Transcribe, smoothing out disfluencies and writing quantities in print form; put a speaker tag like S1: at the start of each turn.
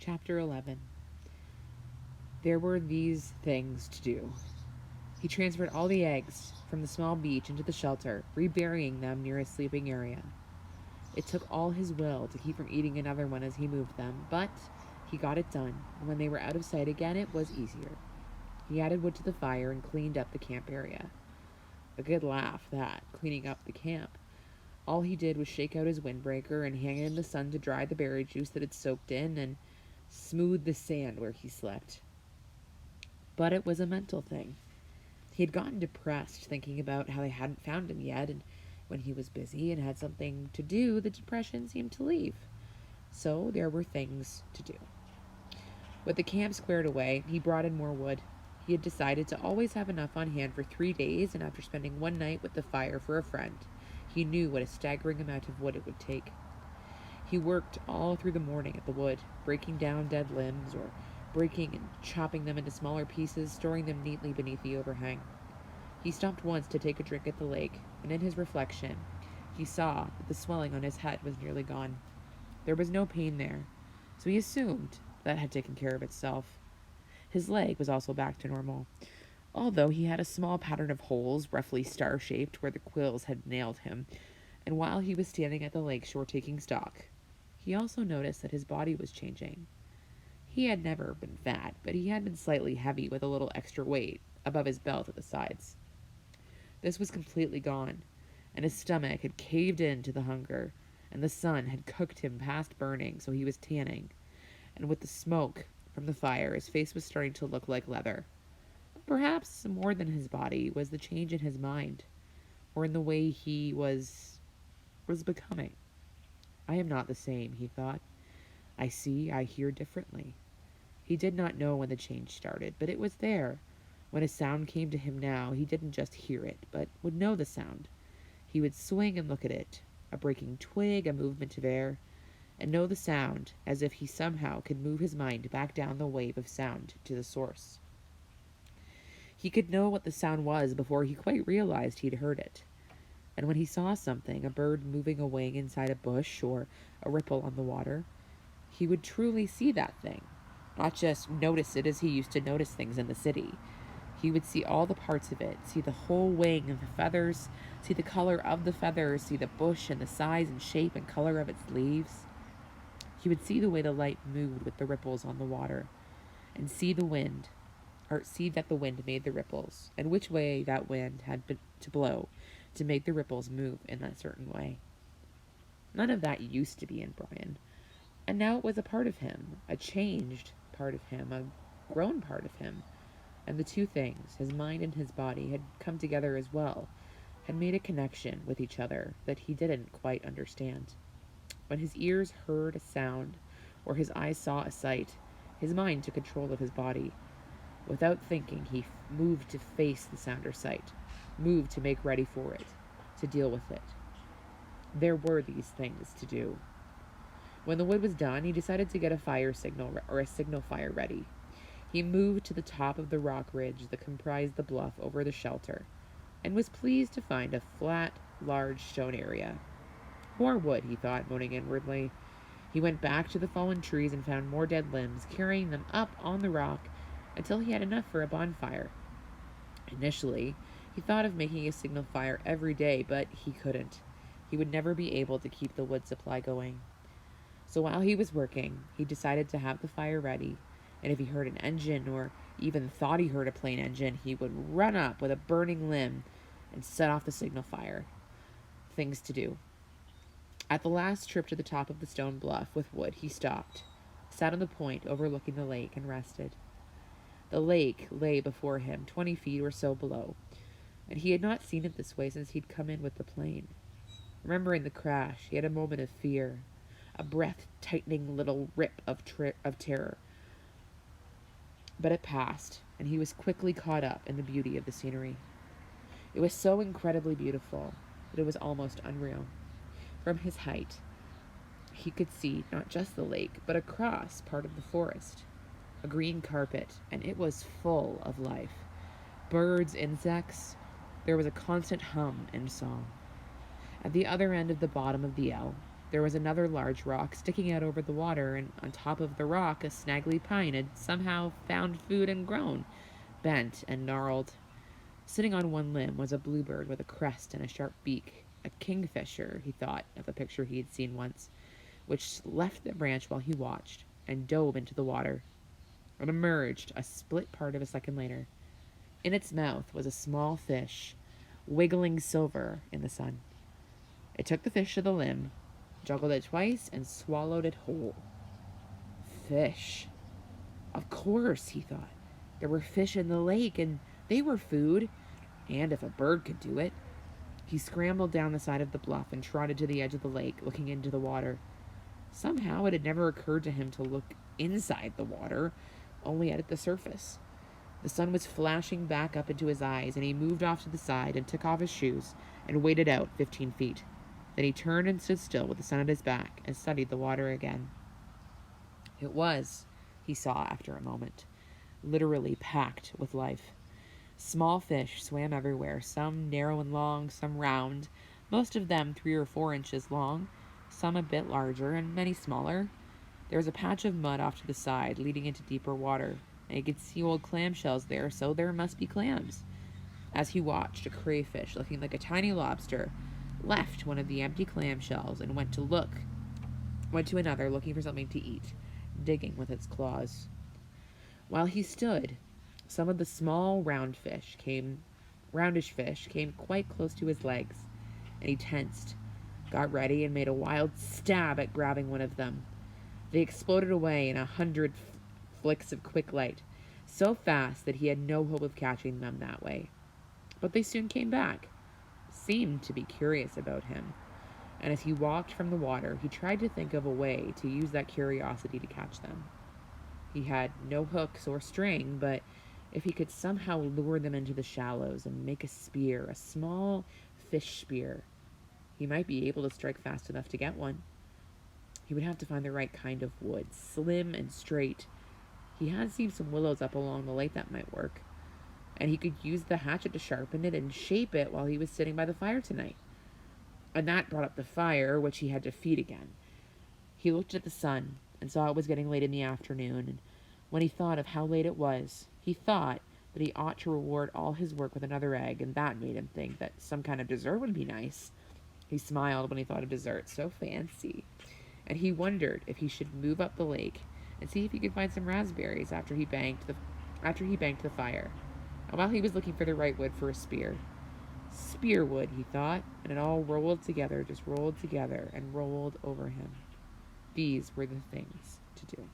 S1: Chapter 11. There were these things to do. He transferred all the eggs from the small beach into the shelter, reburying them near his sleeping area. It took all his will to keep from eating another one as he moved them, but he got it done, and when they were out of sight again, it was easier. He added wood to the fire and cleaned up the camp area. A good laugh, that, cleaning up the camp. All he did was shake out his windbreaker and hang it in the sun to dry the berry juice that had soaked in and smooth the sand where he slept. But it was a mental thing. He had gotten depressed thinking about how they hadn't found him yet, and when he was busy and had something to do, the depression seemed to leave. So there were things to do. With the camp squared away, he brought in more wood. He had decided to always have enough on hand for 3 days, and after spending one night with the fire for a friend, he knew what a staggering amount of wood it would take. He worked all through the morning at the wood, breaking down dead limbs or breaking and chopping them into smaller pieces, storing them neatly beneath the overhang. He stopped once to take a drink at the lake, and in his reflection, he saw that the swelling on his head was nearly gone. There was no pain there, so he assumed that had taken care of itself. His leg was also back to normal, although he had a small pattern of holes, roughly star-shaped, where the quills had nailed him, and while he was standing at the lake shore taking stock, he also noticed that his body was changing. He had never been fat, but he had been slightly heavy with a little extra weight above his belt at the sides. This was completely gone, and his stomach had caved in to the hunger, and the sun had cooked him past burning, so he was tanning, and with the smoke from the fire, his face was starting to look like leather. Perhaps more than his body was the change in his mind, or in the way he was becoming. I am not the same, he thought. I see, I hear differently. He did not know when the change started, but it was there. When a sound came to him now, he didn't just hear it, but would know the sound. He would swing and look at it, a breaking twig, a movement of air, and know the sound as if he somehow could move his mind back down the wave of sound to the source. He could know what the sound was before he quite realized he'd heard it. And when he saw something, a bird moving a wing inside a bush or a ripple on the water, he would truly see that thing, not just notice it as he used to notice things in the city. He would see all the parts of it, see the whole wing and the feathers, see the color of the feathers, see the bush and the size and shape and color of its leaves. He would see the way the light moved with the ripples on the water, and see that the wind made the ripples, and which way that wind had been to blow to make the ripples move in that certain way. None of that used to be in Brian, and now it was a part of him, a changed part of him, a grown part of him. And the two things, his mind and his body, had come together as well, had made a connection with each other that he didn't quite understand. When his ears heard a sound, or his eyes saw a sight, his mind took control of his body. Without thinking, he moved to face the sound or sight, moved to make ready for it, to deal with it. There were these things to do. When the wood was done, he decided to get a fire signal or a signal fire ready. He moved to the top of the rock ridge that comprised the bluff over the shelter, and was pleased to find a flat, large stone area. More wood, he thought, moaning inwardly. He went back to the fallen trees and found more dead limbs, carrying them up on the rock until he had enough for a bonfire. Initially, he thought of making a signal fire every day, but he couldn't. He would never be able to keep the wood supply going. So while he was working, he decided to have the fire ready, and if he heard an engine or even thought he heard a plane engine, he would run up with a burning limb and set off the signal fire. Things to do. At the last trip to the top of the stone bluff with wood, he stopped, sat on the point overlooking the lake, and rested. The lake lay before him, 20 feet or so below, and he had not seen it this way since he'd come in with the plane. Remembering the crash, he had a moment of fear, a breath-tightening little rip of terror. But it passed, and he was quickly caught up in the beauty of the scenery. It was so incredibly beautiful that it was almost unreal. From his height, he could see not just the lake, but across part of the forest. A green carpet, and it was full of life. Birds, insects, there was a constant hum and song. At the other end of the bottom of the L, There was another large rock sticking out over the water, and on top of the rock, a snaggly pine had somehow found food and grown, bent and gnarled. Sitting on one limb was a bluebird with a crest and a sharp beak, a kingfisher, he thought of a picture he had seen once, which left the branch while he watched and dove into the water. It emerged a split part of a second later. In its mouth was a small fish, wiggling silver in the sun. It took the fish to the limb, juggled it twice, and swallowed it whole. Fish. Of course, he thought. There were fish in the lake, and they were food. And if a bird could do it. He scrambled down the side of the bluff and trotted to the edge of the lake, looking into the water. Somehow it had never occurred to him to look inside the water, only at the surface. The sun was flashing back up into his eyes, and he moved off to the side and took off his shoes and waded out 15 feet. Then he turned and stood still with the sun at his back and studied the water again. It was, he saw after a moment, literally packed with life. Small fish swam everywhere, some narrow and long, some round, most of them 3 or 4 inches long, some a bit larger, and many smaller. There was a patch of mud off to the side, leading into deeper water, and he could see old clamshells there, so there must be clams. As he watched, a crayfish, looking like a tiny lobster, left one of the empty clamshells and went to another, looking for something to eat, digging with its claws. While he stood, some of the small roundish fish came quite close to his legs, and he tensed, got ready, and made a wild stab at grabbing one of them. They exploded away in 100 flicks of quick light, so fast that he had no hope of catching them that way. But they soon came back, seemed to be curious about him, and as he walked from the water, he tried to think of a way to use that curiosity to catch them. He had no hooks or string, but if he could somehow lure them into the shallows and make a spear, a small fish spear, he might be able to strike fast enough to get one. He would have to find the right kind of wood, slim and straight. He had seen some willows up along the lake that might work, and he could use the hatchet to sharpen it and shape it while he was sitting by the fire tonight. And that brought up the fire, which he had to feed again. He looked at the sun and saw it was getting late in the afternoon, and when he thought of how late it was, he thought that he ought to reward all his work with another egg, and that made him think that some kind of dessert would be nice. He smiled when he thought of dessert, so fancy, and he wondered if he should move up the lake and see if he could find some raspberries after he banked the fire. And while he was looking for the right wood for a spear, spearwood, he thought, and it all rolled together and rolled over him. These were the things to do.